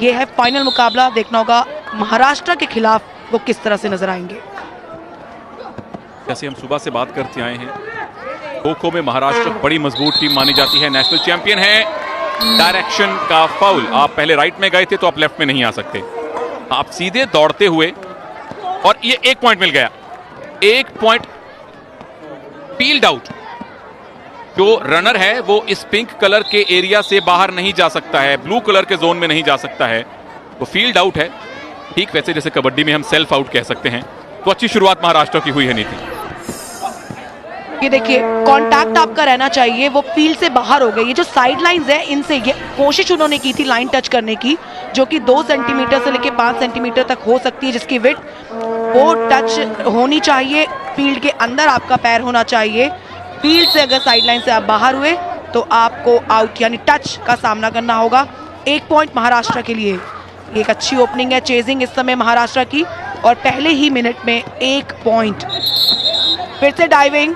ये है फाइनल मुकाबला, देखना होगा महाराष्ट्र के खिलाफ वो किस तरह से नजर आएंगे। जैसे हम सुबह से बात करते आए हैं, खो खो में महाराष्ट्र बड़ी मजबूत टीम मानी जाती है, नेशनल चैंपियन है। डायरेक्शन का फाउल, आप पहले राइट में गए थे तो आप लेफ्ट में नहीं आ सकते, आप सीधे दौड़ते हुए, और ये 1 पॉइंट मिल गया। 1 पॉइंट फील्ड आउट। जो रनर है वो इस पिंक कलर के एरिया से बाहर नहीं जा सकता है, ब्लू कलर के जोन में नहीं जा सकता है, वो फील्ड आउट है। ठीक वैसे जैसे कबड्डी में हम सेल्फ आउट कह सकते हैं। तो अच्छी शुरुआत महाराष्ट्र की हुई है नीति। ये देखिए कांटेक्ट आपका रहना चाहिए, वो फील्ड से बाहर हो गई। ये जो साइड लाइंस है इनसे ये कोशिश उन्होंने की थी लाइन टच करने की, जो कि 2 सेंटीमीटर से लेकर 5 सेंटीमीटर तक हो सकती है, जिसकी विड्थ वो टच होनी चाहिए। फील्ड के अंदर आपका पैर होना चाहिए। फील्ड से अगर साइड लाइन से आप बाहर हुए तो आपको आउट यानी टच का सामना करना होगा। 1 पॉइंट महाराष्ट्र के लिए। एक अच्छी ओपनिंग है, चेजिंग इस समय महाराष्ट्र की, और पहले ही मिनट में 1 पॉइंट। फिर से डाइविंग।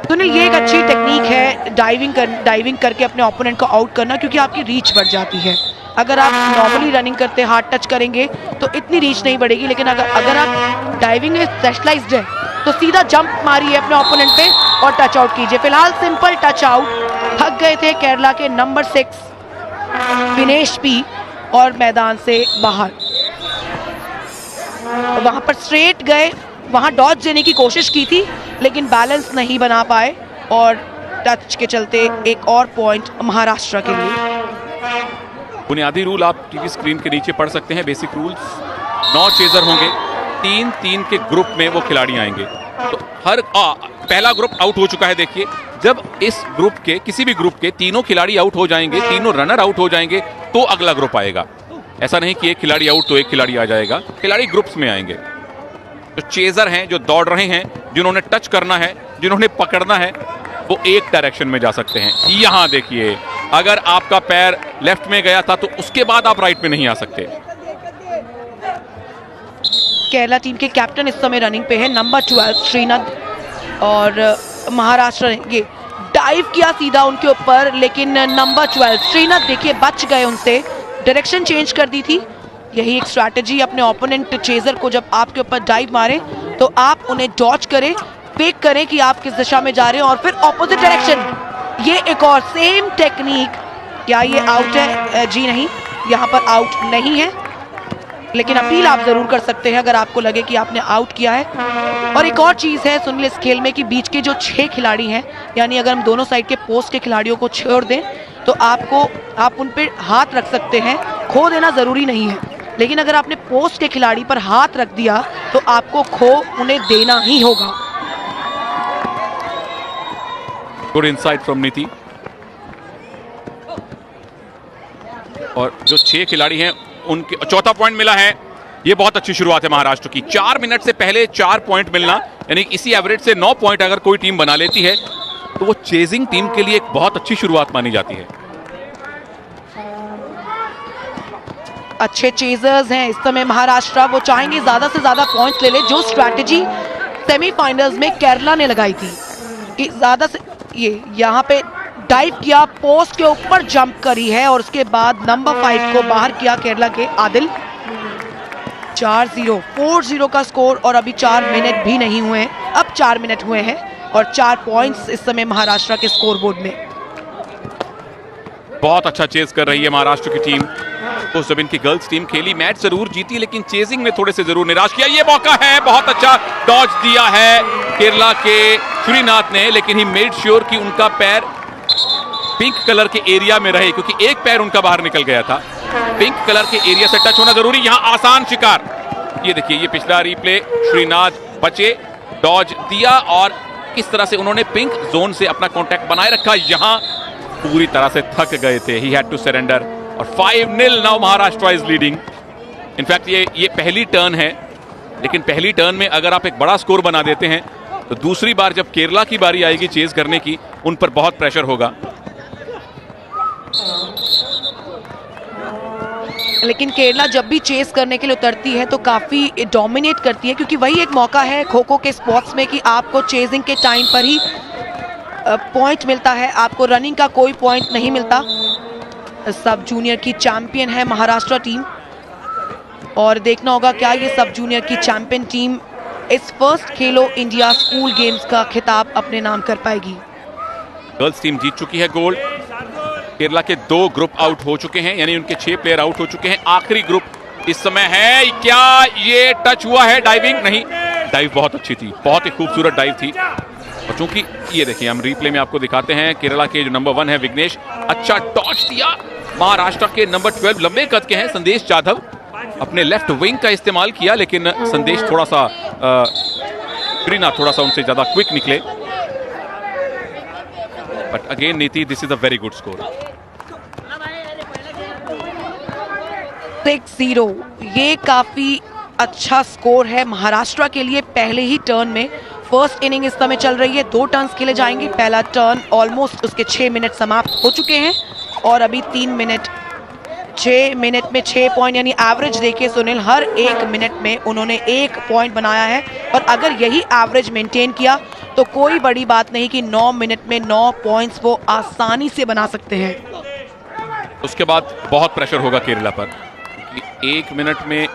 सुनील, ये एक अच्छी टेक्निक है डाइविंग करके अपने ओपोनेंट को आउट करना, क्योंकि आपकी रीच बढ़ जाती है। अगर आप नॉर्मली रनिंग करते हार्ड टच करेंगे तो इतनी रीच नहीं बढ़ेगी, लेकिन अगर आप डाइविंग में स्पेशलाइज्ड है तो सीधा जंप मारिए अपने ओपोनेंट पे और टच आउट कीजिए। फिलहाल सिंपल टच आउट। थक गए थे केरला के नंबर 6 विनेश पी, और मैदान से बाहर। वहां पर स्ट्रेट गए, वहां डॉज देने की कोशिश की थी लेकिन बैलेंस नहीं बना पाए, और टच के चलते एक और पॉइंट महाराष्ट्र के लिए। बुनियादी रूल आप टीवी स्क्रीन के नीचे पढ़ सकते हैं। बेसिक रूल्स, 9 चेजर होंगे, 3-3 के ग्रुप में वो खिलाड़ी आएंगे। तो पहला ग्रुप आउट हो चुका है। देखिए, जब इस ग्रुप के किसी भी ग्रुप के तीनों खिलाड़ी आउट हो जाएंगे, तीनों रनर आउट हो जाएंगे, तो अगला ग्रुप आएगा। ऐसा नहीं कि एक खिलाड़ी आउट तो एक खिलाड़ी आ जाएगा, खिलाड़ी ग्रुप्स में आएंगे। जो चेजर हैं, जो दौड़ रहे हैं, जिन्होंने टच करना है, जिन्होंने पकड़ना है, वो एक डायरेक्शन में जा सकते हैं। यहां देखिए, अगर आपका पैर लेफ्ट में गया था तो उसके बाद आप राइट में नहीं आ सकते। केरला टीम के कैप्टन इस समय रनिंग पे है, नंबर 12 श्रीनाथ, और महाराष्ट्र ने ये डाइव किया सीधा उनके ऊपर, लेकिन नंबर 12 श्रीनाथ देखिए बच गए उनसे, डायरेक्शन चेंज कर दी थी। यही एक स्ट्रैटेजी, अपने ओपोनेंट चेजर को जब आपके ऊपर डाइव मारे तो आप उन्हें डॉज करें, फेक करें कि आप किस दिशा में जा रहे हैं, और फिर ऑपोजिट डायरेक्शन। ये एक और सेम टेक्निक। क्या ये आउट है? जी नहीं, यहाँ पर आउट नहीं है, लेकिन अपील आप जरूर कर सकते हैं अगर आपको लगे कि आपने आउट किया है। और एक और चीज है सुनील इस खेल में कि बीच के जो 6 खिलाड़ी हैं, यानी अगर हम दोनों साइड के पोस्ट के खिलाड़ियों को छोड़ दें तो आप उन पर हाथ रख सकते हैं, खो देना जरूरी नहीं है। लेकिन अगर आपने पोस्ट के खिलाड़ी पर हाथ रख दिया तो आपको खो उन्हें देना ही होगा। गुड इनसाइट फ्रॉम नीति। और जो 6 खिलाड़ी हैं उनके चौथा पॉइंट मिला है। ये बहुत अच्छी शुरुआत है महाराष्ट्र की। 4 मिनट से पहले 4 पॉइंट मिलना, यानी इसी एवरेज से 9 पॉइंट अगर कोई टीम बना लेती है तो वो चेजिंग टीम के लिए एक बहुत अच्छी शुरुआत मानी जाती है। अच्छे चेजर्स हैं इस समय महाराष्ट्र, वो चाहेंगे ज्यादा से ज्यादा पॉइंट्स ले ले। जो स्ट्रैटेजी सेमीफाइनल्स में केरला ने लगाई थी कि ज्यादा से ये यहाँ पे डाइव किया, पोस्ट के ऊपर जंप करी है, और उसके बाद नंबर 5 को बाहर किया केरला के आदिल। 4-0 का स्कोर, और अभी 4 मिनट भी नहीं हुए हैं, अब 4 मिनट हुए हैं, और 4 पॉइंट्स इस समय महाराष्ट्र के स्कोर बोर्ड में। बहुत अच्छा चेज कर रही है महाराष्ट्र की टीम। तो जब इनकी गर्ल्स टीम खेली, मैच जरूर जीती लेकिन चेजिंग में थोड़े से जरूर निराश किया। ये मौका है, बहुत अच्छा डॉज दिया है केरला के श्रीनाथ ने, लेकिन ही मेड श्योर कि उनका पैर पिंक कलर के एरिया में रहे, क्योंकि एक पैर उनका बाहर निकल गया था। पिंक कलर के एरिया से टच होना जरूरी। यहां आसान शिकार। ये देखिए, ये पिछला रिप्ले, श्रीनाथ बचे, डॉज दिया, और किस तरह से उन्होंने पिंक जोन से अपना कांटेक्ट बनाए रखा। यहां पूरी तरह से थक गए थे, ही हैड टू सरेंडर, और 5-0 now Maharashtra is leading. In fact ये पहली टर्न है, लेकिन पहली टर्न में अगर आप एक बड़ा स्कोर बना देते हैं तो दूसरी बार जब केरला की बारी आएगी चेज करने की, उन पर बहुत प्रेशर होगा। लेकिन केरला जब भी चेस करने के लिए उतरती है तो काफी डोमिनेट करती है, क्योंकि वही एक मौका है खो खो के स्पोर्ट्स में कि आपको चेजिंग के टाइम पर ही पॉइंट मिलता है, आपको रनिंग का कोई पॉइंट नहीं मिलता। सब जूनियर की चैंपियन है महाराष्ट्र टीम, और देखना होगा क्या ये सब जूनियर की चैंपियन टीम इस फर्स्ट खेलो इंडिया स्कूल गेम्स का खिताब अपने नाम कर पाएगी। गर्ल्स टीम जीत चुकी है गोल्ड। केरला के 2 ग्रुप आउट हो चुके हैं, यानी उनके 6 प्लेयर आउट हो चुके हैं। आखिरी ग्रुप इस समय है। क्या ये टच हुआ है? डाइविंग नहीं, डाइव बहुत अच्छी थी, बहुत ही खूबसूरत डाइव थी। और चूंकि ये देखिए, हम रिप्ले में आपको दिखाते हैं, केरला के जो नंबर 1 है विघ्नेश, अच्छा डॉज दिया। महाराष्ट्र के नंबर 12 लंबे कद के हैं संदेश जाधव, अपने लेफ्ट विंग का इस्तेमाल किया, लेकिन संदेश थोड़ा सा श्रीनाथ थोड़ा सा उनसे ज्यादा क्विक निकले। बट अगेन नीति, this is a very good score. 6-0 ये काफी अच्छा स्कोर है महाराष्ट्र के लिए। पहले ही टर्न में फर्स्ट इनिंग इस समय चल रही है, 2 टर्न्स खेले जाएंगे। पहला टर्न ऑलमोस्ट उसके 6 मिनट समाप्त हो चुके हैं, और अभी 6 मिनट में 6 पॉइंट, यानी एवरेज देखिए सुनील, हर 1 मिनट में उन्होंने 1 पॉइंट बनाया है। और अगर यही एवरेज मेंटेन किया तो कोई बड़ी बात नहीं कि 9 मिनट में 9 पॉइंट्स वो आसानी से बना सकते हैं। उसके बाद बहुत प्रेशर होगा केरला पर, कि 1 मिनट में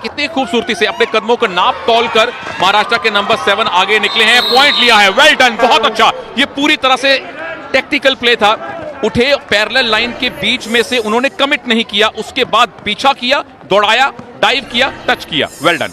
कितनी खूबसूरती से अपने कदमों को नाप तोल कर महाराष्ट्र के नंबर 7 आगे निकले हैं। पॉइंट लिया है, वेल डन, बहुत अच्छा। ये पूरी तरह से टेक्निकल प्ले था। उठे पैरेलल लाइन के बीच में से उन्होंने कमिट नहीं किया, उसके बाद पीछा किया, दौड़ाया, डाइव किया, टच किया, वेल डन।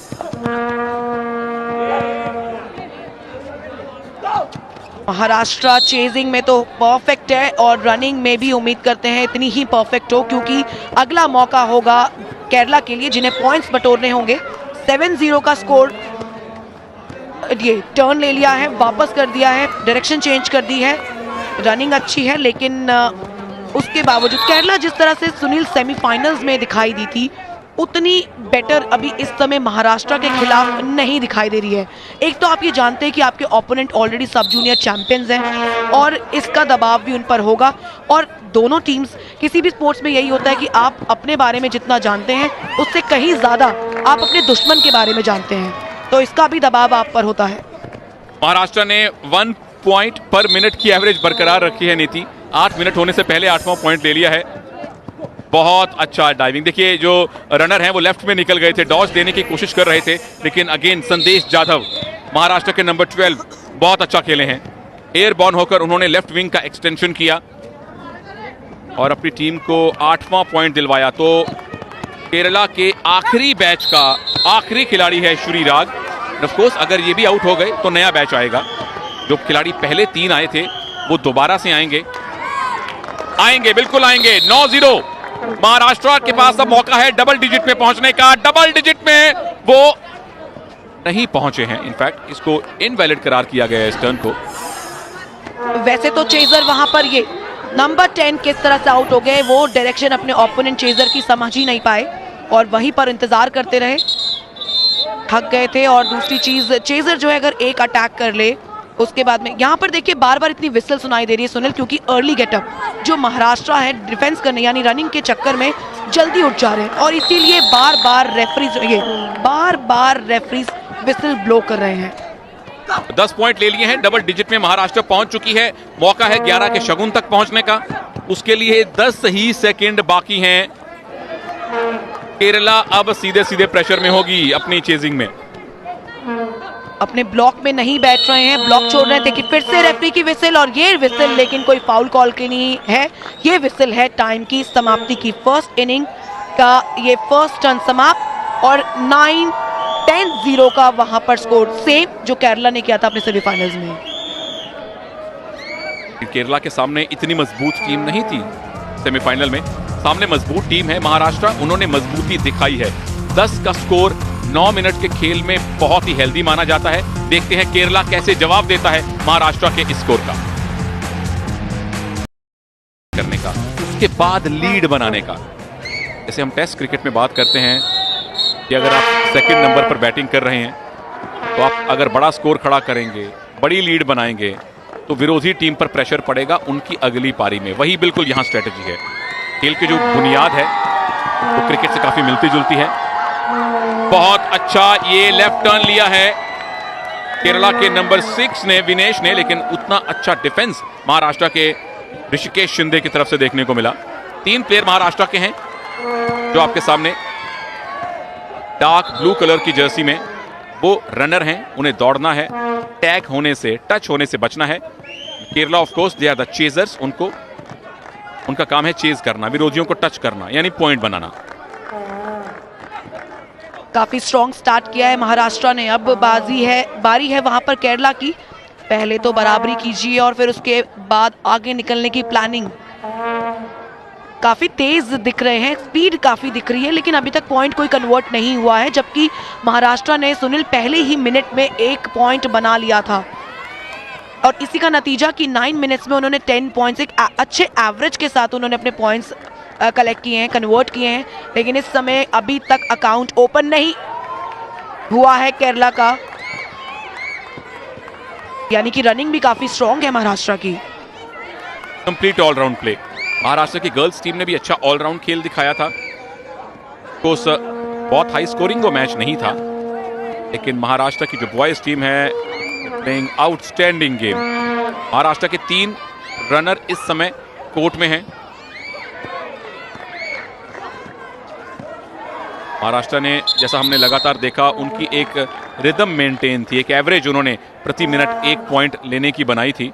महाराष्ट्र चेजिंग में तो परफेक्ट है, और रनिंग में भी उम्मीद करते हैं इतनी ही परफेक्ट हो, क्योंकि अगला मौका होगा केरला के लिए, जिन्हें पॉइंट्स बटोरने होंगे। 7-0 का स्कोर। ये टर्न ले लिया है, वापस कर दिया है, डायरेक्शन चेंज कर दी है। रनिंग अच्छी है, लेकिन उसके बावजूद केरला जिस तरह से सुनील सेमीफाइनल्स में दिखाई दी थी, उतनी बेटर अभी इस समय महाराष्ट्र के खिलाफ नहीं दिखाई दे रही है। एक तो आप ये जानते हैं कि आपके ओपोनेंट ऑलरेडी सब जूनियर चैंपियंस हैं, और इसका दबाव भी उन पर होगा। और दोनों टीम्स, किसी भी स्पोर्ट्स में यही होता है कि आप अपने बारे में जितना जानते हैं उससे कहीं ज़्यादा आप अपने दुश्मन के बारे में जानते हैं, तो इसका भी दबाव आप पर होता है। महाराष्ट्र ने 1 पॉइंट पर मिनट की एवरेज बरकरार रखी है नीति। 8 मिनट होने से पहले 8वां पॉइंट ले लिया है। बहुत अच्छा डाइविंग, देखिए जो रनर हैं वो लेफ्ट में निकल गए थे, डॉज देने की कोशिश कर रहे थे, लेकिन अगेन संदेश जाधव महाराष्ट्र के नंबर 12 बहुत अच्छा खेले हैं। एयर बॉर्न होकर उन्होंने लेफ्ट विंग का एक्सटेंशन किया और अपनी टीम को 8वां पॉइंट दिलवाया। तो केरला के आखिरी बैच का आखिरी खिलाड़ी है श्रीराग। ऑफ कोर्स अगर ये भी आउट हो गए तो नया बैच आएगा। जो खिलाड़ी पहले 3 आए थे वो दोबारा से आएंगे, बिल्कुल आएंगे। 9-0 महाराष्ट्र के पास अब मौका है डबल डिजिट में पहुंचने का। डबल डिजिट में वो नहीं पहुंचे हैं, इनफैक्ट इसको इनवैलिड करार किया गया है इस टर्न को। वैसे तो चेजर वहां पर ये नंबर 10 किस तरह से आउट हो गए, वो डायरेक्शन अपने ओपोनेंट चेजर की समझ ही नहीं पाए और वहीं पर इंतजार करते रहे, थक गए थे। और दूसरी चीज, चेजर जो है अगर एक अटैक कर ले उसके बाद में, यहाँ पर देखिए बार बार इतनी विसल सुनाई दे रही है सुनील, क्योंकि अर्ली गेटअप जो महाराष्ट्र है डिफेंस करने यानी रनिंग के चक्कर में जल्दी उठ जा रहे हैं, और इसीलिए बार बार रेफरीज विसल ब्लो कर रहे हैं। 10 पॉइंट ले लिए हैं, डबल डिजिट में महाराष्ट्र पहुंच चुकी है। मौका है 11 के शगुन तक पहुंचने का, उसके लिए 10 ही सेकंड बाकी हैं। केरला अब सीधे सीधे प्रेशर में होगी अपनी चेजिंग में। अपने ब्लॉक में नहीं बैठ रहे हैं, ब्लॉक छोड़ रहे थे कि फिर से रेफरी की विसल, और ये विसल लेकिन कोई फाउल कॉल की नहीं है, ये विसल है टाइम की समाप्ति की। फर्स्ट इनिंग का ये फर्स्ट टर्न समाप्त, और 9-10-0 का वहां पर स्कोर सेम जो केरला ने किया था अपने सेमीफाइनल्स में। केरला के सामने इतनी मजबूत टीम नहीं थी सेमीफाइनल में, सामने मजबूत टीम है महाराष्ट्र, उन्होंने मजबूती दिखाई है। 10 का स्कोर 9 मिनट के खेल में बहुत ही हेल्दी माना जाता है। देखते हैं केरला कैसे जवाब देता है महाराष्ट्र के इस स्कोर का करने का, उसके बाद लीड बनाने का। जैसे हम टेस्ट क्रिकेट में बात करते हैं कि अगर आप सेकंड नंबर पर बैटिंग कर रहे हैं तो आप अगर बड़ा स्कोर खड़ा करेंगे, बड़ी लीड बनाएंगे, तो विरोधी टीम पर प्रेशर पड़ेगा उनकी अगली पारी में। वही बिल्कुल यहां स्ट्रेटेजी है। खेल की जो बुनियाद है वो क्रिकेट से काफी मिलती जुलती है। बहुत अच्छा ये लेफ्ट टर्न लिया है केरला के नंबर 6 ने, विनेश ने, लेकिन उतना अच्छा डिफेंस महाराष्ट्र के ऋषिकेश शिंदे की तरफ से देखने को मिला। तीन प्लेयर महाराष्ट्र के हैं जो आपके सामने डार्क ब्लू कलर की जर्सी में, वो रनर हैं, उन्हें दौड़ना है, टैग होने से, टच होने से बचना है। Kerala of course they are the chasers, उनका काम है चेज करना, विरोधियों को टच करना, यानी पॉइंट बनाना। काफी स्ट्रॉन्ग स्टार्ट किया है महाराष्ट्र ने। अब बारी है वहां पर केरला की। पहले तो बराबरी कीजिए और फिर उसके बाद आगे निकलने की प्लानिंग। काफी तेज दिख रहे हैं, स्पीड काफी दिख रही है, लेकिन अभी तक पॉइंट कोई कन्वर्ट नहीं हुआ है, जबकि महाराष्ट्र ने सुनील पहले ही मिनट में 1 पॉइंट बना लिया था और इसी का नतीजा कि 9 मिनट्स में उन्होंने 10 पॉइंट्स, एक अच्छे एवरेज के साथ उन्होंने अपने पॉइंट्स कलेक्ट किए हैं, कन्वर्ट किए हैं। लेकिन इस समय अभी तक अकाउंट ओपन नहीं हुआ है केरला का, यानी कि रनिंग भी काफी स्ट्रॉन्ग है महाराष्ट्र की। Complete all-round play. महाराष्ट्र की गर्ल्स टीम ने भी अच्छा ऑलराउंड खेल दिखाया था। कोर्स बहुत हाई स्कोरिंग वो मैच नहीं था, लेकिन महाराष्ट्र की जो बॉयज टीम है प्लेइंग आउटस्टैंडिंग गेम। महाराष्ट्र के 3 रनर इस समय कोर्ट में हैं। महाराष्ट्र ने, जैसा हमने लगातार देखा, उनकी एक रिदम मेंटेन थी, एक एवरेज उन्होंने प्रति मिनट 1 पॉइंट लेने की बनाई थी।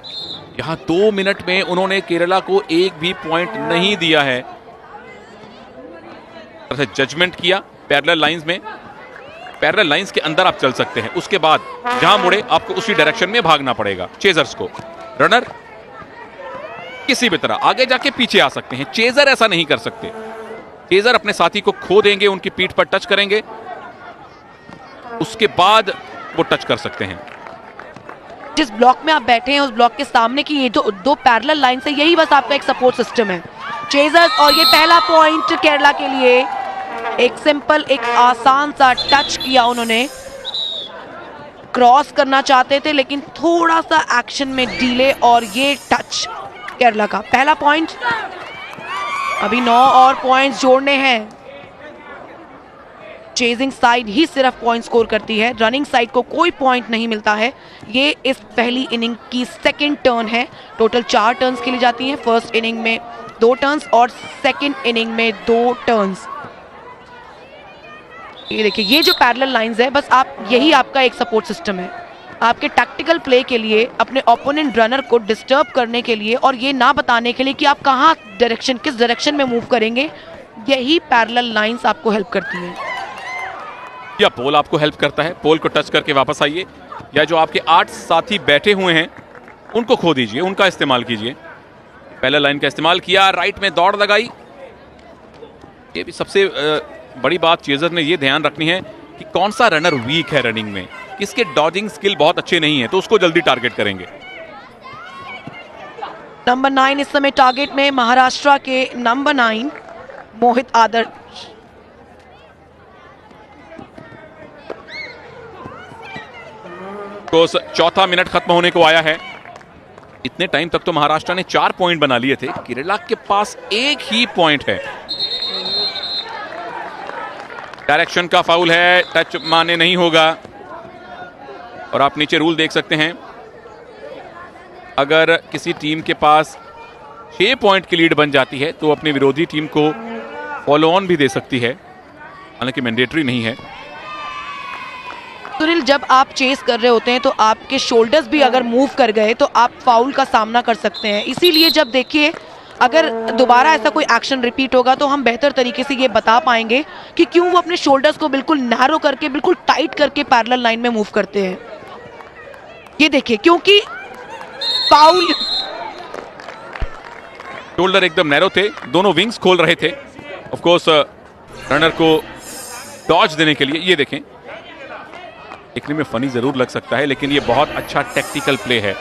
यहां 2 मिनट में उन्होंने केरला को एक भी पॉइंट नहीं दिया है। जजमेंट किया पैरेलल लाइंस में, पैरेलल लाइंस के अंदर आप चल सकते हैं, उसके बाद जहां मुड़े आपको उसी डायरेक्शन में भागना पड़ेगा। चेजर्स को, रनर किसी भी तरह आगे जाके पीछे आ सकते हैं, चेजर ऐसा नहीं कर सकते। चेजर अपने साथी को खो देंगे, उनकी पीठ पर टच करेंगे, उसके बाद वो टच कर सकते हैं। जिस ब्लॉक में आप बैठे हैं उस ब्लॉक के सामने की ये जो 2 पैरेलल लाइन है, यही बस आपका एक सपोर्ट सिस्टम है। चेजर्स, और ये पहला पॉइंट केरला के लिए। एक सिंपल, एक आसान सा टच किया उन्होंने। क्रॉस करना चाहते थे लेकिन थोड़ा सा एक्शन में डिले, और ये टच केरला का पहला पॉइंट। अभी 9 और पॉइंट्स जोड़ने हैं। चेजिंग साइड ही सिर्फ पॉइंट स्कोर करती है, रनिंग साइड को कोई पॉइंट नहीं मिलता है। ये इस पहली इनिंग की सेकंड टर्न है। टोटल 4 टर्न्स खेली जाती हैं, फर्स्ट इनिंग में 2 टर्न्स और सेकंड इनिंग में 2 टर्न्स। ये देखिए, ये जो पैरेलल लाइंस है, बस यही आपका एक सपोर्ट सिस्टम है आपके टैक्टिकल प्ले के लिए, अपने ओपोनेंट रनर को डिस्टर्ब करने के लिए और ये ना बताने के लिए कि आप कहाँ किस डायरेक्शन में मूव करेंगे। यही पैरेलल लाइंस आपको हेल्प करती हैं। या पोल आपको हेल्प करता है, पोल को टच करके वापस आइए, या जो आपके 8 साथी बैठे हुए हैं उनको खो दीजिए, उनका इस्तेमाल कीजिए। पैरेलल लाइन का इस्तेमाल किया, राइट में दौड़ लगाई। ये भी सबसे बड़ी बात चेजर ने ये ध्यान रखनी है कि कौन सा रनर वीक है रनिंग में, किसके डॉजिंग स्किल बहुत अच्छे नहीं है, तो उसको जल्दी टारगेट करेंगे। नंबर 9 इस समय टारगेट में, महाराष्ट्र के नंबर 9 मोहित आदर्श। तो चौथा मिनट खत्म होने को आया है। इतने टाइम तक तो महाराष्ट्र ने 4 पॉइंट बना लिए थे, केरला के पास 1 ही पॉइंट है। डायरेक्शन का फाउल है, टच माने नहीं होगा। और आप नीचे रूल देख सकते हैं, अगर किसी टीम के पास 6 पॉइंट की लीड बन जाती है तो अपनी विरोधी टीम को फॉलो ऑन भी दे सकती है, हालांकि मैंडेटरी नहीं है। सुनील, जब आप चेस कर रहे होते हैं तो आपके शोल्डर्स भी अगर मूव कर गए तो आप फाउल का सामना कर सकते हैं। इसीलिए जब देखिए, अगर दोबारा ऐसा कोई एक्शन रिपीट होगा तो हम बेहतर तरीके से ये बता पाएंगे कि क्यों वो अपने शोल्डर्स को बिल्कुल नैरो करके, बिल्कुल टाइट करके पैरेलल लाइन में मूव करते हैं। ये देखिए, क्योंकि फाउल, शोल्डर एकदम नैरो थे, दोनों विंग्स खोल रहे थे ऑफ कोर्स रनर को डॉज देने के लिए। ये देखें, देखने में फनी जरूर लग सकता है, लेकिन ये बहुत अच्छा टैक्टिकल प्ले है।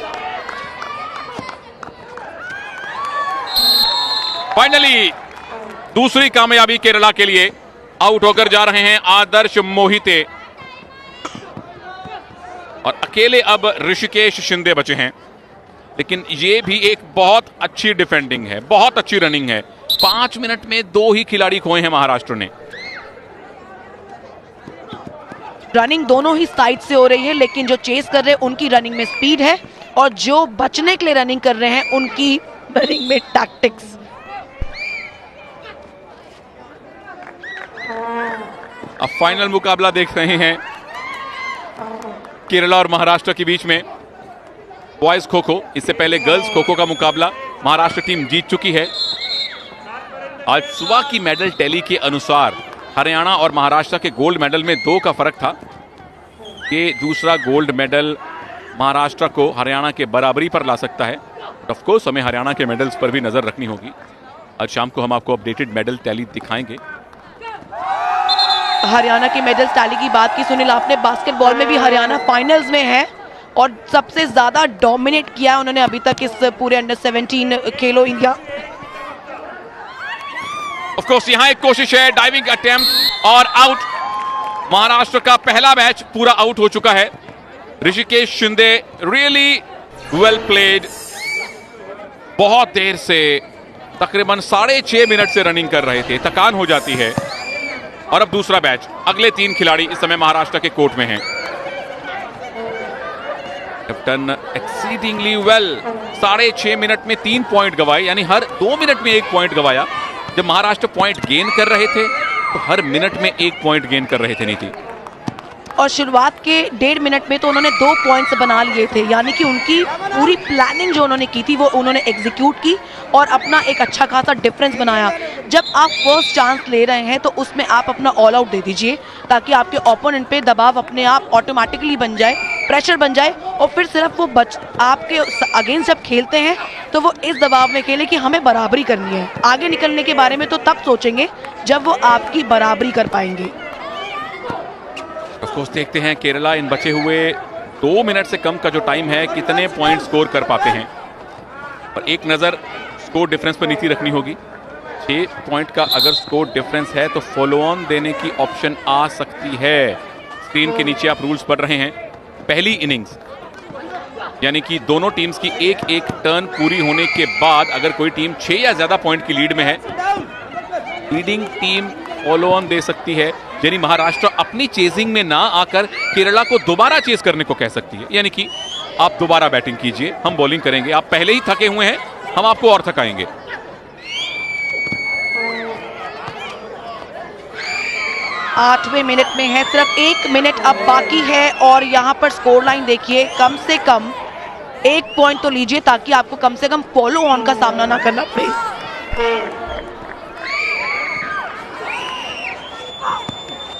फाइनली दूसरी कामयाबी केरला के लिए, आउट होकर जा रहे हैं आदर्श मोहिते, और अकेले अब ऋषिकेश शिंदे बचे हैं। लेकिन ये भी एक बहुत अच्छी डिफेंडिंग है, बहुत अच्छी रनिंग है। 5 मिनट में 2 ही खिलाड़ी खोए हैं महाराष्ट्र ने। रनिंग दोनों ही साइड से हो रही है, लेकिन जो चेस कर रहे हैं उनकी रनिंग में स्पीड है और जो बचने के लिए रनिंग कर रहे हैं उनकी रनिंग में टैक्टिक्स। अब फाइनल मुकाबला देख रहे हैं केरला और महाराष्ट्र के बीच में बॉयज खो खो। इससे पहले गर्ल्स खो खो का मुकाबला महाराष्ट्र टीम जीत चुकी है। आज सुबह की मेडल टैली के अनुसार हरियाणा और महाराष्ट्र के गोल्ड मेडल में 2 का फर्क था। ये दूसरा गोल्ड मेडल महाराष्ट्र को हरियाणा के बराबरी पर ला सकता है। ऑफ कोर्स हमें हरियाणा के मेडल्स पर भी नजर रखनी होगी। आज शाम को हम आपको अपडेटेड मेडल टैली दिखाएंगे। हरियाणा की मेडल टैली की बात की सुनील आपने, बास्केटबॉल में भी हरियाणा फाइनल्स में है और सबसे ज्यादा डोमिनेट किया है उन्होंने अभी तक इस पूरे under 17 Khelo India. Of course यहां एक कोशिश है, डाइविंग अटेम्प्ट और आउट। महाराष्ट्र का पहला मैच पूरा आउट हो चुका है। Rishikesh Shinde really well played. बहुत देर से तकरीबन 6.5 मिनट से रनिंग कर रहे थे, थकान हो जाती है। और अब दूसरा बैच, अगले 3 खिलाड़ी इस समय महाराष्ट्र के कोर्ट में हैं। कैप्टन एक्सीडिंगली वेल, 6.5 मिनट में 3 पॉइंट गवाए, यानी हर 2 मिनट में 1 पॉइंट गवाया। जब महाराष्ट्र पॉइंट गेन कर रहे थे तो हर मिनट में 1 पॉइंट गेन कर रहे थे नीति। और शुरुआत के 1.5 मिनट में तो उन्होंने 2 पॉइंट्स बना लिए थे, यानी कि उनकी पूरी प्लानिंग जो उन्होंने की थी वो उन्होंने एग्जीक्यूट की और अपना एक अच्छा खासा डिफरेंस बनाया। जब आप फर्स्ट चांस ले रहे हैं तो उसमें आप अपना ऑल आउट दे दीजिए ताकि आपके ओपोनेंट पे दबाव अपने आप ऑटोमेटिकली बन जाए, प्रेशर बन जाए और फिर सिर्फ वो आपके अगेंस्ट जब खेलते हैं तो वो इस दबाव में खेले कि हमें बराबरी करनी है। आगे निकलने के बारे में तो तब सोचेंगे जब वो आपकी बराबरी कर पाएंगे। ऑफ कोर्स देखते हैं केरला इन बचे हुए 2 मिनट से कम का जो टाइम है कितने पॉइंट स्कोर कर पाते हैं। और एक नज़र स्कोर डिफरेंस पर नीति रखनी होगी। 6 पॉइंट का अगर स्कोर डिफरेंस है तो फॉलो ऑन देने की ऑप्शन आ सकती है। स्क्रीन के नीचे आप रूल्स पढ़ रहे हैं। पहली इनिंग्स यानी कि दोनों टीम्स की एक टर्न पूरी होने के बाद अगर कोई टीम 6 या ज्यादा पॉइंट की लीड में है, लीडिंग टीम फॉलो ऑन दे सकती है। यानी महाराष्ट्र अपनी चेजिंग में ना आकर केरला को दोबारा चेज करने को कह सकती है, यानी कि आप दोबारा बैटिंग कीजिए, हम बॉलिंग करेंगे, आप पहले ही थके हुए हैं, हम आपको और थकाएंगे। आठवें मिनट में है, सिर्फ 1 मिनट अब बाकी है और यहाँ पर स्कोर लाइन देखिए, कम से कम 1 पॉइंट तो लीजिए ताकि आपको कम से कम फॉलो ऑन का सामना ना करना पड़े।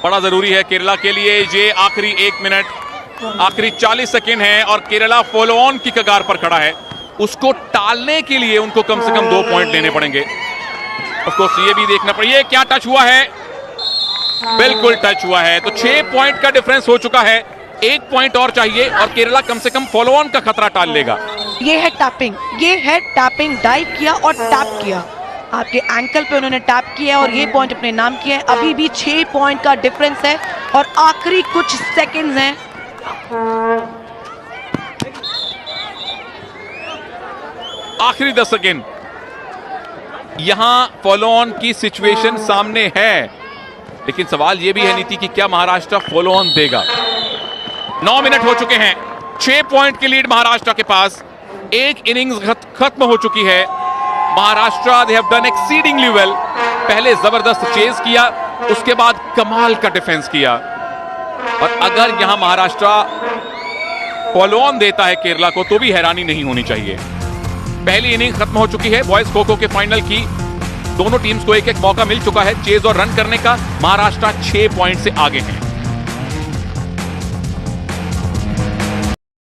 बड़ा जरूरी है केरला के लिए ये आखिरी 1 मिनट, आखिरी 40 सेकेंड है और केरला फॉलो ऑन की कगार पर खड़ा है। उसको टालने के लिए उनको कम से कम 2 पॉइंट लेने पड़ेंगे। ऑफ कोर्स ये भी देखना पड़ेगा क्या टच हुआ है। बिल्कुल टच हुआ है, तो 6 पॉइंट का डिफरेंस हो चुका है। 1 पॉइंट और चाहिए और केरला कम से कम फॉलो ऑन का खतरा टाल लेगा। ये है टैपिंग, ये है टैपिंग, डाइव किया और टैप किया, आपके एंकल पे उन्होंने टैप किया और ये पॉइंट अपने नाम किया है। अभी भी 6 पॉइंट का डिफरेंस है और आखिरी कुछ सेकंड्स हैं। आखिरी 10 सेकेंड। यहां फॉलो ऑन की सिचुएशन सामने है, लेकिन सवाल यह भी है नीति कि क्या महाराष्ट्र फॉलो ऑन देगा। 9 मिनट हो चुके हैं, 6 पॉइंट की लीड महाराष्ट्र के पास। 1 इनिंग्स खत्म हो चुकी है। Maharashtra they have done exceedingly well. पहले जबरदस्त चेज किया, उसके बाद कमाल का डिफेंस किया। और अगर यहां महाराष्ट्र फॉलो ऑन देता है केरला को तो भी हैरानी नहीं होनी चाहिए। पहली इनिंग खत्म हो चुकी है बॉयज खो खो के फाइनल की। दोनों टीम्स को एक मौका मिल चुका है चेज और रन करने का। महाराष्ट्र 6 पॉइंट से आगे हैं।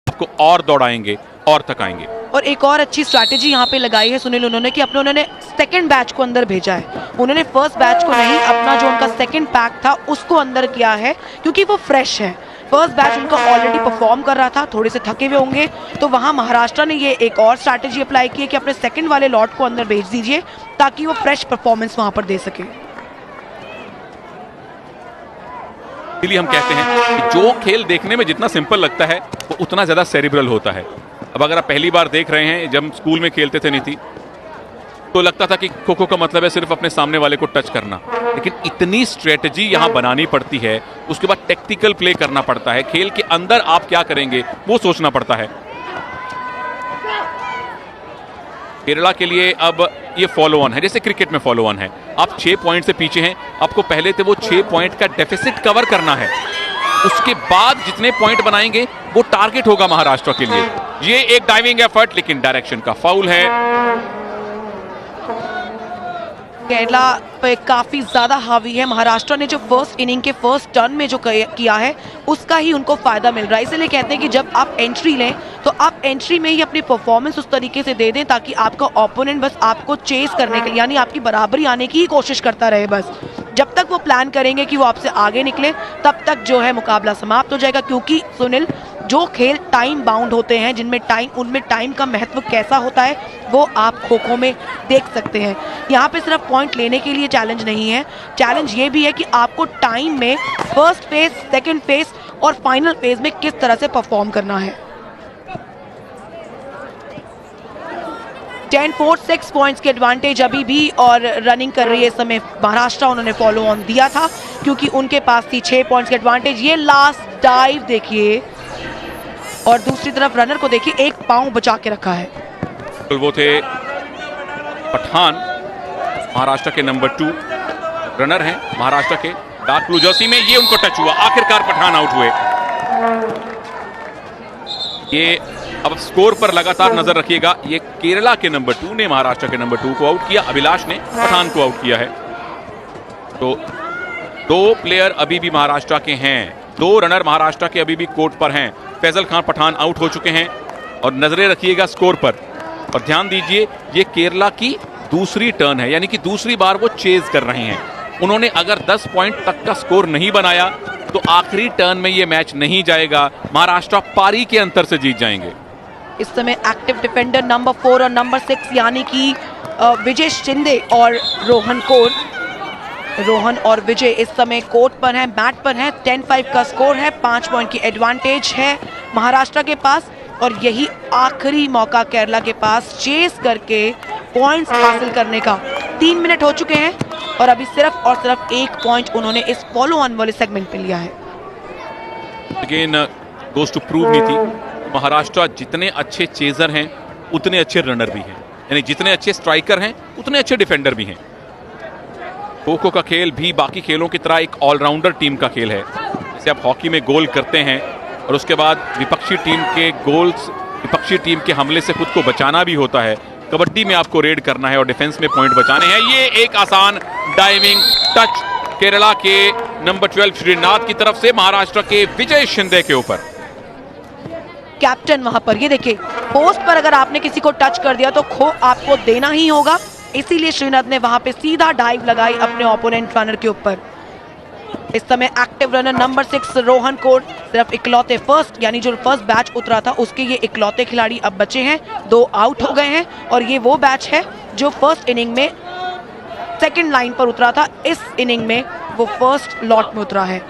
आपको और दौड़ाएंगे और थकाएंगे। और एक और अच्छी स्ट्रैटेजी यहाँ पे लगाई है सुनील उन्होंने कि उन्होंने सेकंड बैच को अंदर भेजा है। उन्होंने फर्स्ट बैच को नहीं, अपना जो उनका सेकंड पैक था उसको अंदर किया है क्योंकि वो फ्रेश है। फर्स्ट बैच उनका ऑलरेडी परफॉर्म कर रहा था, थोड़े से थके हुए होंगे, तो वहां महाराष्ट्र ने ये एक और स्ट्रैटेजी अप्लाई की है कि अपने सेकंड वाले लॉट को अंदर भेज दीजिए ताकि वो फ्रेश परफॉर्मेंस वहां पर दे सके। इसलिए हम कहते हैं कि जो खेल देखने में जितना सिंपल लगता है वो उतना ज्यादा सेरिब्रल होता है। अब अगर आप पहली बार देख रहे हैं, जब स्कूल में खेलते थे नीति तो लगता था कि खो खो का मतलब है सिर्फ अपने सामने वाले को टच करना, लेकिन इतनी स्ट्रेटजी यहां बनानी पड़ती है, उसके बाद टेक्टिकल प्ले करना पड़ता है, खेल के अंदर आप क्या करेंगे वो सोचना पड़ता है। केरला के लिए अब ये फॉलो ऑन है, जैसे क्रिकेट में फॉलो ऑन है। आप 6 पॉइंट से पीछे हैं, आपको पहले तो वो 6 पॉइंट का डेफिसिट कवर करना है, उसके बाद जितने पॉइंट बनाएंगे वो टारगेट होगा महाराष्ट्र के लिए। ये एक डाइविंग एफर्ट, लेकिन डायरेक्शन का फाउल है। केरला पे काफी ज्यादा हावी है। महाराष्ट्र ने जो फर्स्ट इनिंग के फर्स्ट टर्न में जो किया है उसका ही उनको फायदा मिल रहा है। इसलिए कहते हैं कि जब आप एंट्री लें तो आप एंट्री में ही अपनी परफॉर्मेंस उस तरीके से दे दें ताकि आपका ओपोनेंट बस आपको चेस करने के लिए, यानी आपकी बराबरी आने की ही कोशिश करता रहे। बस जब तक वो प्लान करेंगे कि वो आपसे आगे निकले तब तक जो है मुकाबला समाप्त हो जाएगा। क्योंकि सुनील, जो खेल टाइम बाउंड होते हैं, उनमें टाइम का महत्व कैसा होता है वो आप खो खो में देख सकते हैं। यहाँ पे सिर्फ पॉइंट लेने के लिए चैलेंज नहीं है, चैलेंज ये भी है कि आपको टाइम में फर्स्ट फेज, सेकंड फेज और फाइनल फेज में किस तरह से परफॉर्म करना है। 10-4 6 पॉइंट्स के एडवांटेज अभी भी और रनिंग कर रही है इस समय महाराष्ट्र। उन्होंने फॉलो ऑन दिया था क्योंकि उनके पास थी 6 पॉइंट्स के एडवांटेज। ये लास्ट डाइव देखिए और दूसरी तरफ रनर को देखिए, एक पांव बचा के रखा है। वो थे पठान, महाराष्ट्र के नंबर 2 रनर हैं महाराष्ट्र के, डार्क ब्लू जर्सी में। ये उनको टच हुआ, आखिरकार पठान आउट हुए। ये अब स्कोर पर लगातार नजर रखिएगा। ये केरला के नंबर 2 ने महाराष्ट्र के नंबर 2 को आउट किया, अभिलाष ने पठान को आउट किया है। तो 2 प्लेयर अभी भी महाराष्ट्र के हैं, 2 रनर महाराष्ट्र के अभी भी कोर्ट पर हैं। फैजल खान पठान आउट हो चुके हैं और नजरें रखिएगा स्कोर पर। और ध्यान दीजिए, ये केरला की दूसरी टर्न है, यानी कि दूसरी बार वो चेज कर रहे हैं। उन्होंने अगर 10 पॉइंट तक का स्कोर नहीं बनाया तो आखिरी टर्न में ये मैच नहीं जाएगा, महाराष्ट्र पारी के अंतर से जीत जाएंगे। इस समय एक्टिव डिफेंडर नंबर 4 और नंबर 6 यानी कि विजय शिंदे और रोहन और विजय इस समय कोर्ट पर हैं, मैट पर हैं। 10-5 का स्कोर है, 5 पॉइंट की एडवांटेज है महाराष्ट्र के पास और यही आखिरी मौका केरला के पास चेस करके पॉइंट्स हासिल करने का। 3 मिनट हो चुके हैं और अभी सिर्फ और सिर्फ 1 पॉइंट उन्होंने इस फॉलो ऑन वाले सेगमेंट पे लिया है। अगेन गोज टू प्रूव नीति, महाराष्ट्र जितने अच्छे चेजर हैं उतने अच्छे रनर भी हैं, यानी जितने अच्छे स्ट्राइकर हैं उतने अच्छे डिफेंडर भी हैं। खो खो का खेल भी बाकी खेलों की तरह एक ऑलराउंडर टीम का खेल है। जैसे आप हॉकी में गोल करते हैं और उसके बाद विपक्षी टीम के हमले से खुद को बचाना भी होता है, कबड्डी में आपको रेड करना है और डिफेंस में पॉइंट बचाने हैं। ये एक आसान डाइविंग टच केरला के नंबर 12 श्रीनाथ की तरफ से महाराष्ट्र के विजय शिंदे के ऊपर। कैप्टन वहां पर, ये देखिए, पोस्ट पर अगर आपने किसी को टच कर दिया तो खो आपको देना ही होगा, इसीलिए श्रीनाथ ने वहां पे सीधा डाइव लगाई अपने ओपोनेंट रनर के ऊपर। इस समय active runner number 6 Rohan core सिर्फ इकलौते फर्स्ट, यानी जो फर्स्ट बैच उतरा था उसके ये इकलौते खिलाड़ी अब बचे हैं, 2 आउट हो गए हैं और ये वो बैच है जो फर्स्ट इनिंग में सेकंड लाइन पर उतरा था, इस इनिंग में वो फर्स्ट लॉट में उतरा है।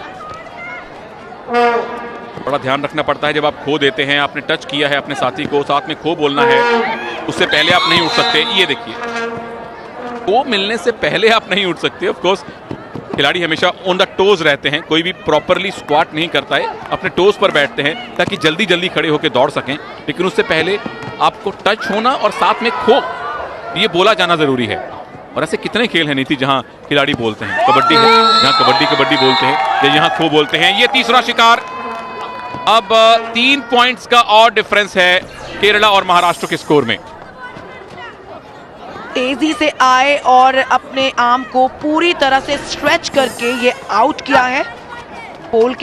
बड़ा ध्यान रखना पड़ता है जब आप खो देते हैं, आपने टच किया है अपने साथी को, साथ में खो बोलना है, उससे पहले आप नहीं उठ सकते। ये देखिए, खो मिलने से पहले आप नहीं उठ सकते। ऑफ कोर्स खिलाड़ी हमेशा ऑन द टोज रहते हैं, कोई भी प्रॉपरली स्क्वाट नहीं करता है, अपने टोज पर बैठते हैं ताकि जल्दी जल्दी खड़े होकर दौड़ सकें, लेकिन उससे पहले आपको टच होना और साथ में खो ये बोला जाना जरूरी है। और ऐसे कितने खेल हैं नीति जहां खिलाड़ी बोलते हैं, कबड्डी है जहां कबड्डी बोलते हैं या यहां खो बोलते हैं। ये तीसरा शिकार। अब 3 पॉइंट्स का और डिफरेंस है केरला और महाराष्ट्र के स्कोर में। तेजी से आए और अपने आर्म को पूरी तरह से स्ट्रेच करके ये आउट किया है। पोल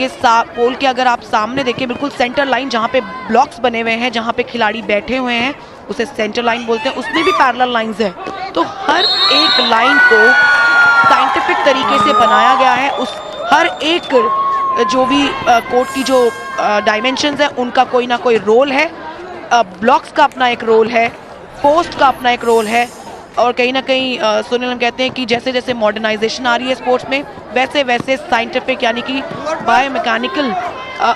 के अगर आप सामने देखें, बिल्कुल सेंटर लाइन जहां पे ब्लॉक्स बने हुए हैं, जहां पे खिलाड़ी बैठे हुए हैं, उसे सेंटर लाइन बोलते हैं, उसमें भी पैरेलल लाइंस है। तो हर एक लाइन को साइंटिफिक तरीके से बनाया गया है। उस हर एक जो भी कोर्ट की जो डायमेंशंस है उनका कोई ना कोई रोल है। ब्लॉक्स का अपना एक रोल है, पोस्ट का अपना एक रोल है और कहीं ना कहीं सुनील हम कहते हैं कि जैसे जैसे मॉडर्नाइजेशन आ रही है स्पोर्ट्स में, वैसे वैसे साइंटिफिक यानी कि बायोमैकेनिकल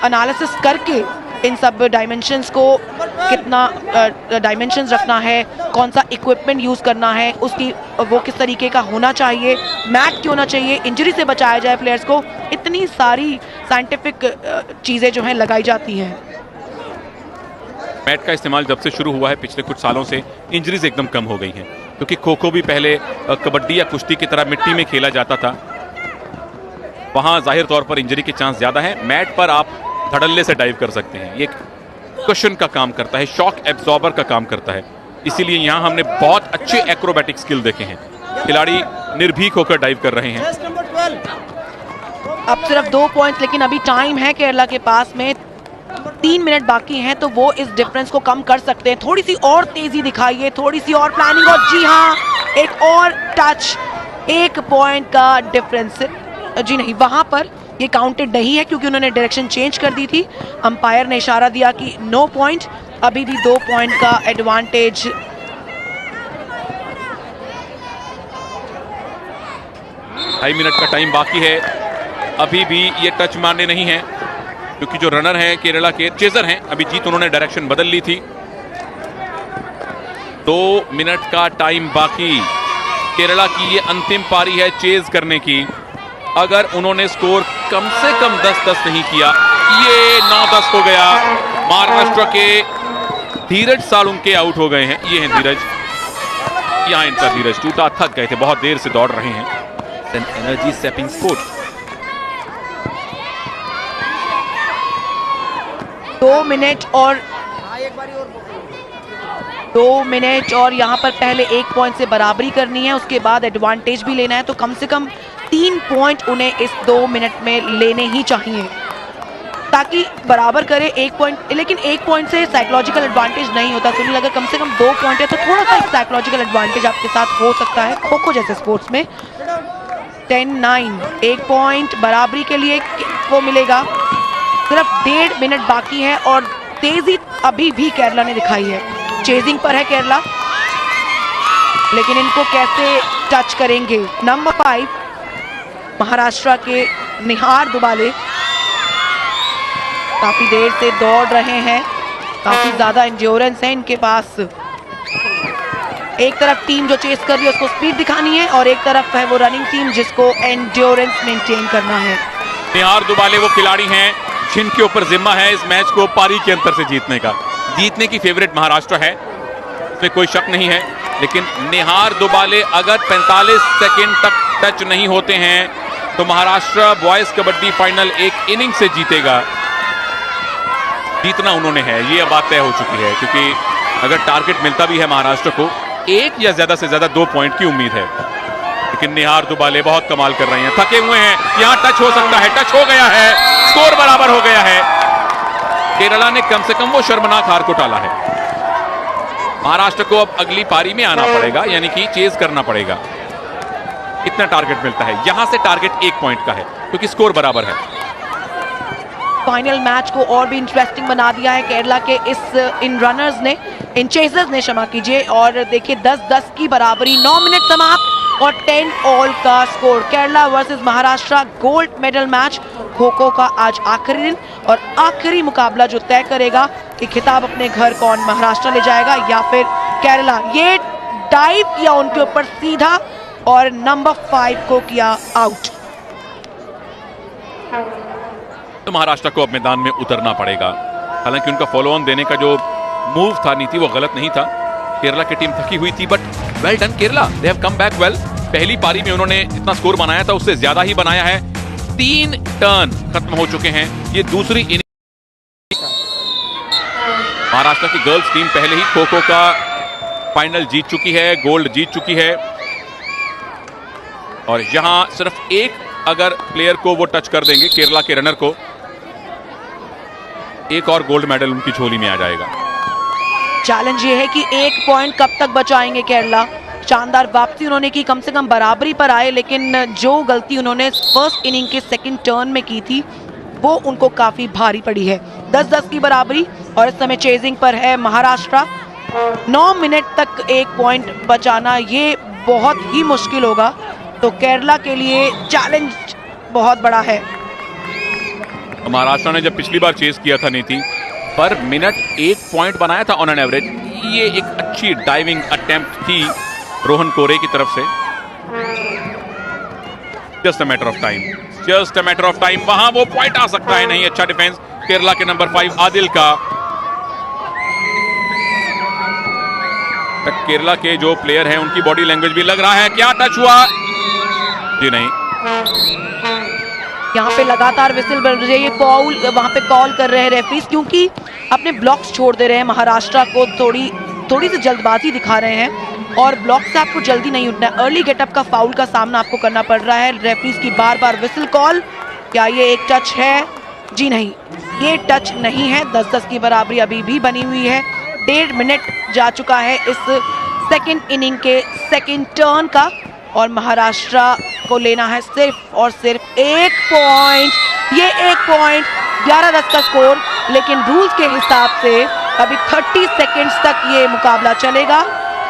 एनालिसिस करके इन सब डायमेंशंस को, कितना डायमेंशंस रखना है, कौन सा इक्विपमेंट यूज़ करना है, उसकी वो किस तरीके का होना चाहिए, मैट क्यों होना चाहिए, इंजरी से बचाया जाए प्लेयर्स को, इतनी सारी साइंटिफिक चीज़ें जो हैं लगाई जाती हैं। मैट का इस्तेमाल जब से शुरू हुआ है पिछले कुछ सालों से इंजरीज एकदम कम हो गई हैं, क्योंकि खो खो भी पहले कबड्डी या कुश्ती की तरह मिट्टी में खेला जाता था, वहां जाहिर तौर पर इंजरी के चांस ज्यादा है। मैट पर आप धड़ल्ले से डाइव कर सकते हैं, ये क्वेश्चन का काम करता है, शॉक एब्जॉर्बर का काम करता है, इसीलिए यहां हमने बहुत अच्छे एक्रोबैटिक स्किल देखे हैं। खिलाड़ी निर्भीक होकर डाइव कर रहे हैं। अब सिर्फ 2 पॉइंट्स, लेकिन अभी टाइम है केरला के पास में, 3 मिनट बाकी हैं, तो वो इस डिफरेंस को कम कर सकते हैं। थोड़ी सी और तेजी दिखाइए, थोड़ी सी और प्लानिंग, और जी हाँ, एक और टच, 1 पॉइंट का डिफरेंस। जी नहीं, वहां पर ये काउंटेड नहीं है क्योंकि उन्होंने डायरेक्शन चेंज कर दी थी। अंपायर ने इशारा दिया कि नो पॉइंट, अभी भी 2 पॉइंट का एडवांटेज। 2.5 मिनट का टाइम बाकी है, अभी भी ये टच मारने नहीं है, क्योंकि जो रनर हैं केरला के, चेजर हैं, अभी जीत उन्होंने डायरेक्शन बदल ली थी। 2 मिनट का टाइम बाकी, केरला की ये अंतिम पारी है चेज करने की। अगर उन्होंने स्कोर कम से कम 10-10 नहीं किया, ये 9-10 हो गया। महाराष्ट्र के धीरज सालुंके आउट हो गए हैं। ये हैं धीरज, यहां इनका धीरज टूटा, थक गए थे, बहुत देर से दौड़ रहे हैं। Energy सेपिंग sport. 2 मिनट और 2 मिनट और यहाँ पर पहले 1 पॉइंट से बराबरी करनी है, उसके बाद एडवांटेज भी लेना है, तो कम से कम 3 पॉइंट उन्हें इस 2 मिनट में लेने ही चाहिए ताकि बराबर करे 1 पॉइंट। लेकिन 1 पॉइंट से साइकोलॉजिकल एडवांटेज नहीं होता सुनील, अगर कम से कम 2 पॉइंट है तो थोड़ा सा एक साइकोलॉजिकल एडवांटेज आपके साथ हो सकता है खो खो जैसे स्पोर्ट्स में। 10-9, 1 पॉइंट बराबरी के लिए वो मिलेगा। सिर्फ 1.5 मिनट बाकी है और तेजी अभी भी केरला ने दिखाई है। चेजिंग पर है केरला, लेकिन इनको कैसे टच करेंगे। नंबर 5 महाराष्ट्र के निहार दुबाले काफी देर से दौड़ रहे हैं, काफी ज्यादा एंड्योरेंस है इनके पास। एक तरफ टीम जो चेस कर रही है उसको स्पीड दिखानी है, और एक तरफ है वो रनिंग टीम जिसको एंड्योरेंस मेंटेन करना है। निहार दुबाले वो खिलाड़ी हैं जिनके ऊपर जिम्मा है इस मैच को पारी के अंतर से जीतने का। जीतने की फेवरेट महाराष्ट्र है, इसमें कोई शक नहीं है, लेकिन निहार दुबाले अगर 45 सेकंड तक टच नहीं होते हैं तो महाराष्ट्र बॉयज कबड्डी फाइनल एक इनिंग से जीतेगा। जीतना उन्होंने है, ये अब बात तय हो चुकी है, क्योंकि अगर टारगेट मिलता भी है महाराष्ट्र को, 1 या ज्यादा से ज्यादा 2 पॉइंट की उम्मीद है। लेकिन निहार दुबाले बहुत कमाल कर रहे हैं, थके हुए हैं, यहां टच हो सकता है, टच हो गया है, स्कोर बराबर हो गया है। केरला ने कम से कम वो शर्मनाक हार को टाला है। महाराष्ट्र को अब अगली पारी में आना पड़ेगा, यानी कि चेज करना पड़ेगा। इतना टारगेट मिलता है, यहां से टारगेट 1 पॉइंट का है क्योंकि स्कोर बराबर है। फाइनल मैच को और भी इंटरेस्टिंग बना दिया है केरला के इन रनर्स ने, इन चेजर्स ने, क्षमा कीजिए। और देखिए 10-10 की बराबरी, 9 मिनट समाप्त और 10 ऑल का score. Kerala versus Maharashtra gold medal match, kho kho का आज आखिरी दिन और आखिरी मुकाबला जो तय करेगा कि खिताब अपने घर कौन, महाराष्ट्र ले जाएगा या फिर केरला। ये डाइव किया उनके ऊपर सीधा और नंबर 5 को किया आउट। तो महाराष्ट्र को अब मैदान में उतरना पड़ेगा। हालांकि उनका फॉलो ऑन देने का जो मूव था, नीति, वो गलत नहीं था। केरला की टीम थकी हुई थी, but well done Kerala, they have come back well. पहली पारी में उन्होंने जितना स्कोर बनाया था उससे ज्यादा ही बनाया है। 3 टर्न खत्म हो चुके हैं, ये दूसरी इनिंग। महाराष्ट्र की गर्ल्स टीम पहले ही खो खो का फाइनल जीत चुकी है, गोल्ड जीत चुकी है, और यहां सिर्फ एक अगर प्लेयर को वो टच कर देंगे, केरला के रनर को, एक और गोल्ड मेडल उनकी झोली में आ जाएगा। चैलेंज ये है कि 1 पॉइंट कब तक बचाएंगे केरला। शानदार वापसी उन्होंने की, कम से कम बराबरी पर आए, लेकिन जो गलती उन्होंने फर्स्ट इनिंग के सेकंड टर्न में की थी वो उनको काफी भारी पड़ी है। 10-10 की बराबरी और इस समय चेजिंग पर है महाराष्ट्र। 9 मिनट तक 1 पॉइंट बचाना ये बहुत ही मुश्किल होगा, तो केरला के लिए चैलेंज बहुत बड़ा है। महाराष्ट्र ने जब पिछली बार चेस किया था नीति, पर मिनट 1 पॉइंट बनाया था ऑन एन एवरेज। ये एक अच्छी डाइविंग अटेम्प्ट थी रोहन कोरे की तरफ से। Just a matter of time, just a matter of time, वहां वो पॉइंट आ सकता है। नहीं, अच्छा डिफेंस केरला के नंबर 5 आदिल का। केरला के जो प्लेयर हैं उनकी बॉडी लैंग्वेज भी लग रहा है। क्या टच हुआ? जी नहीं। यहाँ पे लगातार विसिल बज रही है, ये फाउल वहां पे कॉल कर रहे हैं रेफरीज, क्योंकि अपने ब्लॉक्स छोड़ दे रहे हैं। महाराष्ट्र को थोड़ी सी जल्दबाजी दिखा रहे हैं और ब्लॉक से आपको जल्दी नहीं उठना है। अर्ली गेटअप का फाउल का सामना आपको करना पड़ रहा है। रेफरीज की बार बार विसिल कॉल। क्या ये एक टच है? जी नहीं, ये टच नहीं है। 10-10 की बराबरी अभी भी बनी हुई है। 1.5 मिनट जा चुका है इस सेकंड इनिंग के सेकंड टर्न का और महाराष्ट्र को लेना है सिर्फ और सिर्फ 1 पॉइंट। ये 1 पॉइंट, 11-10 का स्कोर, लेकिन रूल्स के हिसाब से अभी 30 सेकंड्स तक ये मुकाबला चलेगा।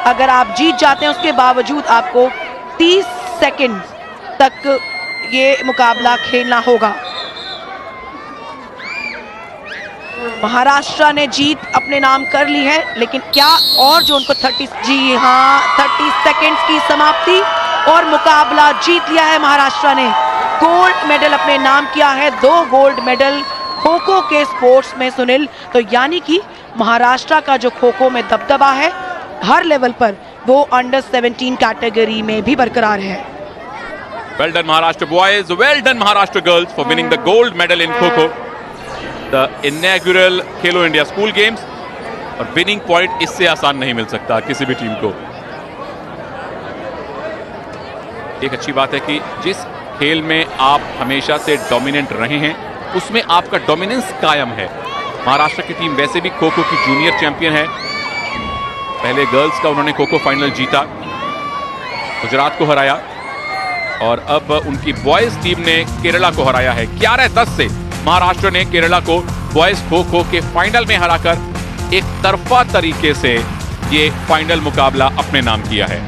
अगर आप जीत जाते हैं उसके बावजूद आपको 30 सेकंड तक ये मुकाबला खेलना होगा। महाराष्ट्र ने जीत अपने नाम कर ली है, लेकिन क्या और जो उनको 30 सेकंड्स की समाप्ति और मुकाबला जीत लिया है महाराष्ट्र ने। गोल्ड मेडल अपने नाम किया है, 2 गोल्ड मेडल खो खो के स्पोर्ट्स में सुनील। तो यानी कि महाराष्ट्र का जो खो खो में दबदबा है हर लेवल पर, वो अंडर 17 कैटेगरी में भी बरकरार है। Well done Maharashtra boys, well done Maharashtra girls for winning the gold medal in Kho-Kho, the inaugural Khelo India School Games। और विनिंग पॉइंट इससे आसान नहीं मिल सकता किसी भी टीम को। एक अच्छी बात है कि जिस खेल में आप हमेशा से डोमिनेंट रहे हैं उसमें आपका डोमिनेंस कायम है। महाराष्ट्र की टीम वैसे भी खो खो की जूनियर चैंपियन है। पहले गर्ल्स का उन्होंने खो खो फाइनल जीता, गुजरात को हराया, और अब उनकी बॉयज टीम ने केरला को हराया है। 11-10 से महाराष्ट्र ने केरला को बॉयज खो खो के फाइनल में हराकर एक तरफा तरीके से ये फाइनल मुकाबला अपने नाम किया है।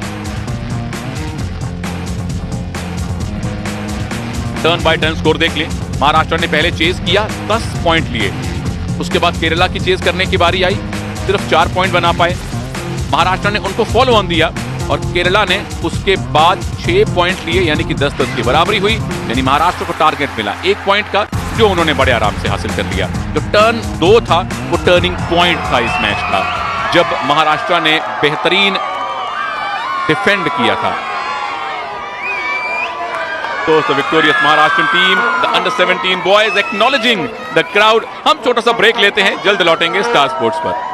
टर्न बाय टर्न स्कोर देख लें। महाराष्ट्र ने पहले चेज किया, 10 पॉइंट लिए। उसके बाद केरला की चेज करने की बारी आई, सिर्फ 4 पॉइंट बना पाए। महाराष्ट्र ने उनको फॉलो ऑन दिया और केरला ने उसके बाद 6 पॉइंट लिए, यानी कि 10-10 की बराबरी हुई। यानी महाराष्ट्र को टारगेट मिला 1 पॉइंट का, जो उन्होंने बड़े आराम से हासिल कर लिया। जो टर्न 2 था वो टर्निंग पॉइंट था इस मैच का, जब महाराष्ट्र ने बेहतरीन डिफेंड किया था। तो the victorious Maharashtra team, the under 17 boys acknowledging the crowd. हम छोटा सा ब्रेक लेते हैं, जल्द लौटेंगे स्टार स्पोर्ट्स पर।